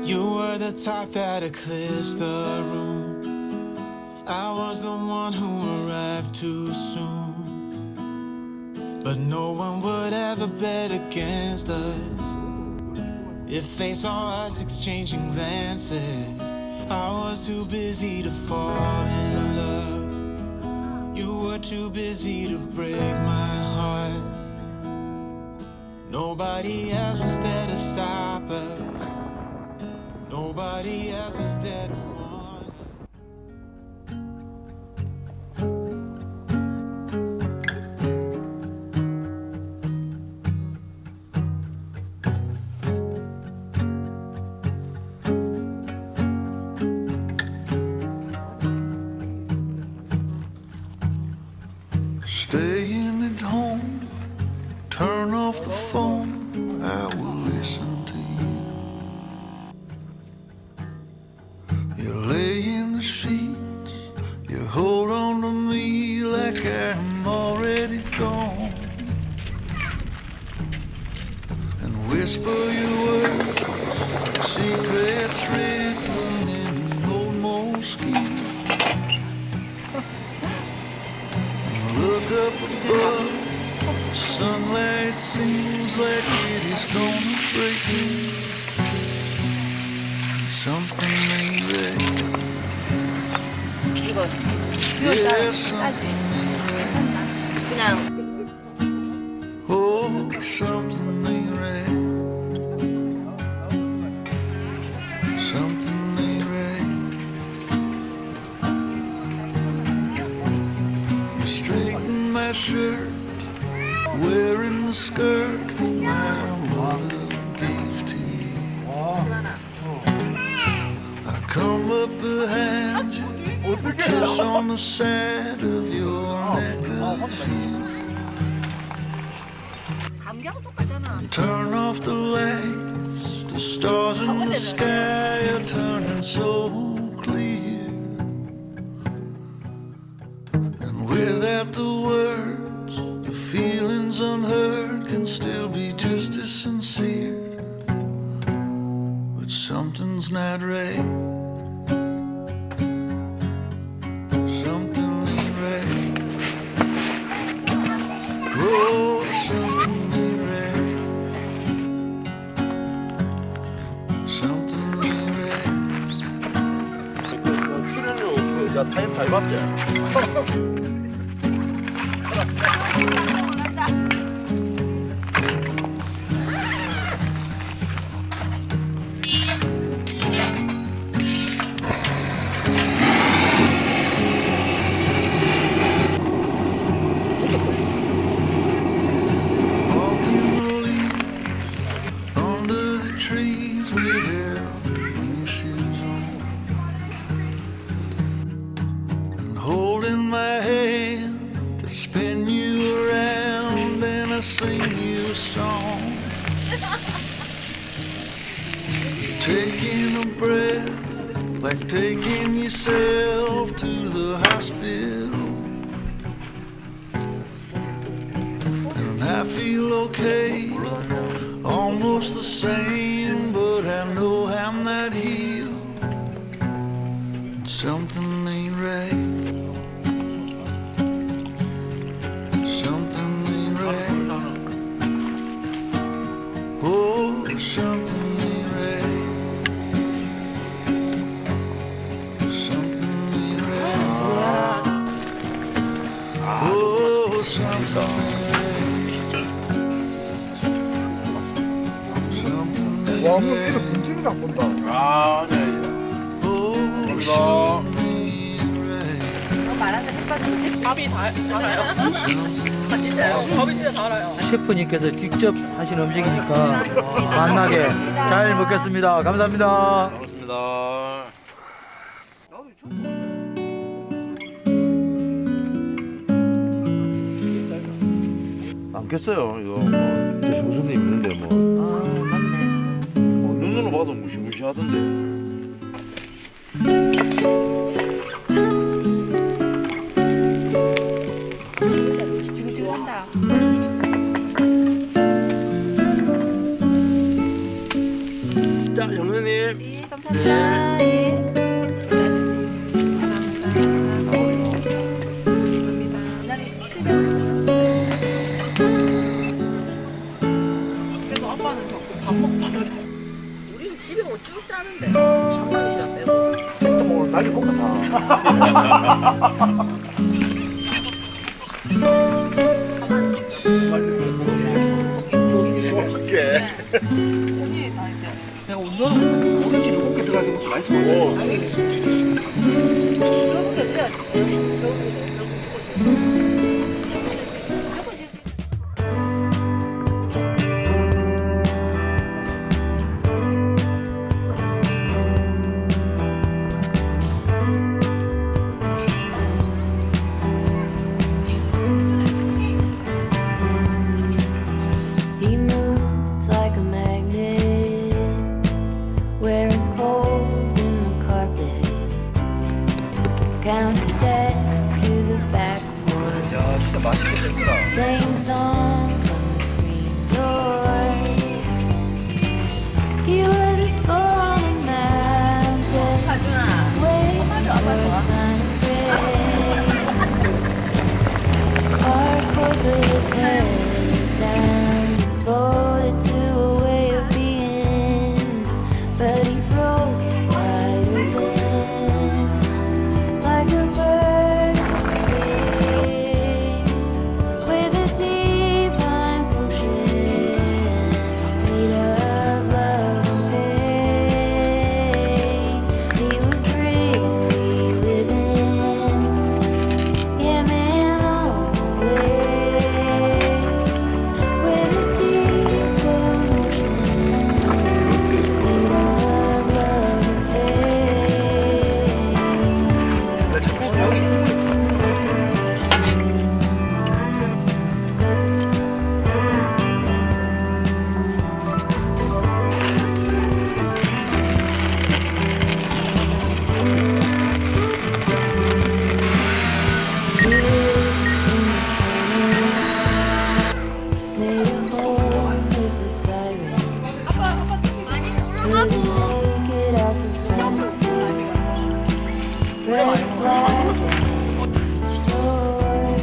You were the type that eclipsed the room. I was the one who arrived too soon. But no one would ever bet against us. If they saw us exchanging glances, I was too busy to fall in love. You were too busy to break my heart. Nobody else was there to stop us. Nobody else was there to warn us. Staying at home, turn off the phone, I will listen to you. You lay in the sheets, you hold on to me like I'm already gone, and whisper your words, like secrets written in an old moleskin. Look up above, the sunlight seems like it is gonna break me. Something ain't right. Yeah, something ain't right. Oh, something ain't right. Something ain't right. You straighten my shirt, wearing the skirt that my mother gave to you. I come up behind you, kiss on the side of your neck of you, and turn off the lights. The stars in the sky are turning so clear, and without the words, the feelings unheard can still be just as sincere. But something's not right. Something ain't right. Oh, something ain't right. Something ain't right. 출연료 야 타임 밟았지? Walking the leaves under the trees without any shoes on, and holding my hand to spin you around, and I sing you a song. Taking a breath, like taking yourself to the hospital. And I feel okay, almost the same, but I know I'm not healed, and something ain't right. Something ain't right. Oh, something ain't right. Something ain't right. Oh, something ain't right. Something ain't 와, 뭐 right. 이거 분진이 안 본다. 아, 네. Oh, something ain't right. 밥이 달아요. Something ain't 진짜요? 밥이 진짜 달아요. 셰프님께서 직접 하신 음식이니까 맛나게 잘 먹겠습니다. 감사합니다. 반갑습니다. 나도 처음 안 깼어요. 이거 뭐 이제 조수님 있는데 뭐, 뭐 눈으로 봐도 무시무시하던데. 지글지글한다. 자, 영수님. 그래도 아빠는 자꾸 밥 먹다가 우리는 집에 뭐 쭉 짜는데 한 마리씩 안 빼고. 또 날이 볶아 다. 내가 운동을 고깃집 두껍게 들어가서 좀 맛있어 보여. 결국에 그래야지. He moved like a magnet, wearing holes in the carpet, counting steps to the back porch. 야, 진짜 맛있게 됐더라. Same song from the screen door. He was a skull on a mountain, waiting for a sign of rain. Hard pose with his head down, devoted to a way of being, but he broke wide open, like a bird in spring, with a deep line potion made of love and pain. He was really living, yeah man, all the way, with a deep emotion made of love and pain. She lived in the corner, made a home with a siren, couldn't make it off the front. Red flag on each door.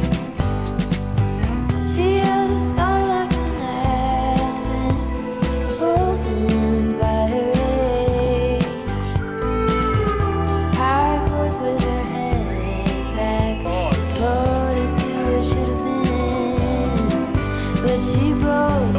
She held a scar like an aspen, golden by her age. High horse with her head back, loaded to what should have been, but she broke